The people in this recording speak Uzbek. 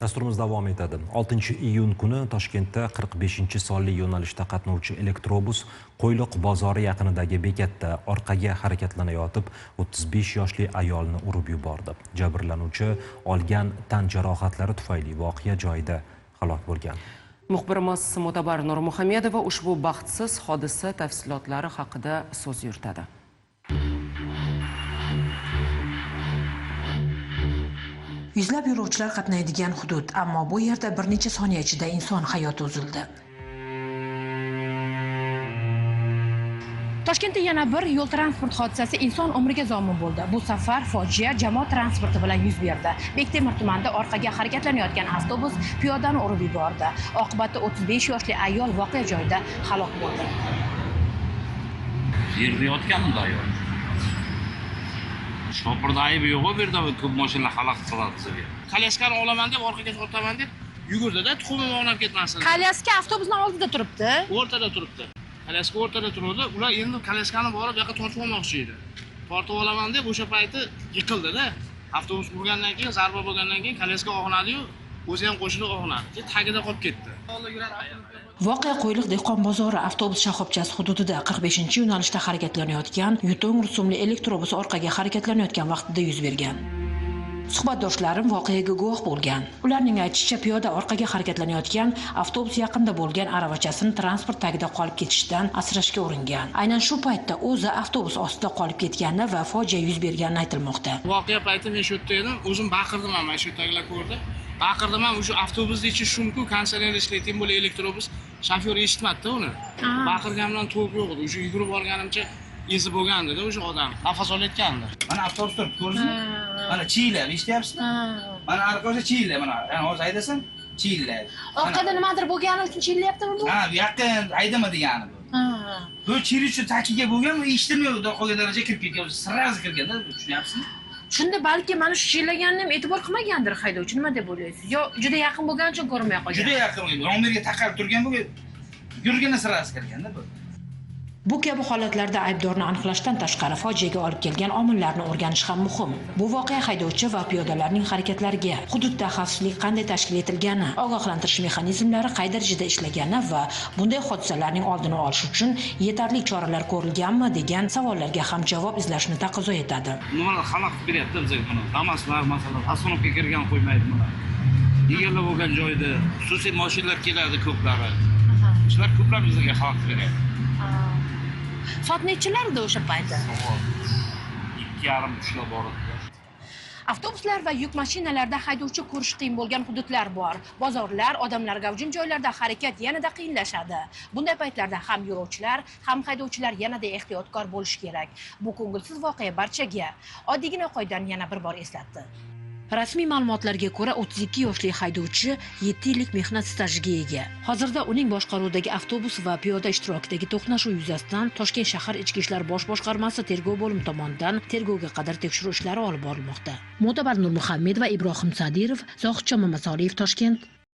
Dasturimiz davom etadi. 6-iyun kuni Toshkentda 45-sonli yo'nalishda qatnovchi elektrobus Qo'yliq bozori yaqinidagi bekatda orqaga harakatlanayotib 35 yoshli ayolni urib yubordi. Jabrlanuvchi olgan tan jarohatlari tufayli voqea joyida halok bo'lgan. Muxbirimiz Mo'tabar Nurmuhamedova ushbu baxtsiz hodisa tafsilotlari haqida so'z yuritadi. Yuzlab yo'lovchilar qatnaydigan hudud, ammo bu yerda bir necha soniya ichida inson hayoti uzildi. Toshkentda yana bir yo'l transport hodisasi inson umriga zomin bo'ldi. Bu safar fojia jamoat transporti bilan yuz berdi. Bektemir tumanida orqaga harakatlanayotgan avtobus piyodani urib yubordi. Oqibatda 35 yoshli ayol voqea joyida halok bo'ldi. Yerda yotganida ayol. Shopirda aybi yo'q, bu yerda ko'p mashinalar xalaqit qiladi sizga. Kolyaskani olaman deb orqaga tortaman deb yugurdi-da, tuxumim o'ynab ketmasin. Kolyaska avtobusning oldida turibdi. O'rtada turibdi. Kolyaska o'rtada turadi. Ular endi kolyaskani borib yoqqa tortib olmoqchi edi. Tortib olaman deb o'sha payti yiqildi-da. Avtobus urgandan keyin, zarba bo'lgandan keyin kolyaska og'nadi-yu, o'zi ham qo'shilib og'nadi. Tagida qolib ketdi. Voqea Qo'yliq dehqon bozori avtobus shoxobchasi hududida 45-yo'nalishda harakatlanayotgan yutung rusumli elektrobus orqaga harakatlanayotgan vaqtida yuz bergan. Suhbatdoshlarim voqeaga guvoh bo'lgan. Ularning aytishicha, piyoda orqaga harakatlanayotgan avtobus yaqinda bo'lgan aravachasini transport tagida qolib ketishdan asrashga uringan. Aynan shu paytda o'zi avtobus ostida qolib ketgani va fojia yuz bergani aytilmoqda. Voqea payti men shu yerda edim, o'zim baqirdim, mana shu yerdagilar ko'rdi. Baqirdim ham, o'sha avtobusda ichi shunku, konserner ishlaydi, tim bo'la elektrobus. Shofyor eshitmadi-da uni. Baqirganimdan to'g'ri yo'q edi. O'sha yugurib borganimcha esi bo'lgandi-da o'sha odam. Nafas olayotgandi. Mana avtobus turibdi, ko'rdingizmi? Mana chiylar, eshityapsizmi? Mana orqaga chiylar, mana hozir haydasan, chiylar. Orqada nimadir bo'lgani uchun chiylayaptimi bu? Ha, bu yaqin haydama degani bu. Bu chiylishi takiga bo'lgan, u eshitmaydi, orqaga daraja kirib ketgan, sirraz kirganda, tushunyapsizmi? Shunda balki mana shu chiylaganni ham e'tibor qilmagandir haydovchi, nima deb o'ylaysiz? Yo juda yaqin bo'lgani uchun ko'rmay qolgan. Juda yaqin, romerga taqalib turgan bu, yurganda sirraz kirganda bu. Bu kabi holatlarda aybdorni aniqlashdan tashqari fojiaga olib kelgan omillarni o'rganish ham muhim. Bu voqea haydovchi va piyodalarning harakatlariga, hududda xavfsizlik qanday tashkil etilgani, ogohlantirish mexanizmlari qay darajada ishlagani va bunday hodisalarning oldini olish uchun yetarli choralar ko'rilganmi degan savollarga ham javob izlashni taqozo etadi. Nimalar xalaqit beryapti bizga buni? Damaslar masalan, asfaltga kirgan qo'ymaydi bular. Egallar bo'lgan joyda xususiy mashinalar keladi ko'plari. Shular ko'plab bizga xalaqit beryapti. Soat nechilarda o'sha paytda? 2:30 bor edi. Avtobuslar va yuk mashinalarda haydovchi ko'rish qiyin bo'lgan hududlar bor. Bozorlar, odamlar gavjum joylarda harakat yanada qiyinlashadi. Bunday paytlarda ham yo'lovchilar, ham haydovchilar yanada ehtiyotkor bo'lish kerak. Bu ko'ngilsiz voqea barchaga oddiygina qoidani yana bir bor eslatdi. Rasmiy ma'lumotlarga ko'ra 32 yoshli haydovchi 7 yillik mehnat stajiga ega. Hozirda uning boshqaruvidagi avtobus va piyoda ishtirokidagi to'qnashuv yuzasidan Toshkent shahar Ichki ishlar bosh boshqarmasi tergov bo'limi tomonidan tergovga qadar tekshiruv ishlari olib borilmoqda. Mo'tabar Nurmuhamedova, Ibrohim Sadirov, Zohidjon Mamasoliyev, Toshkent.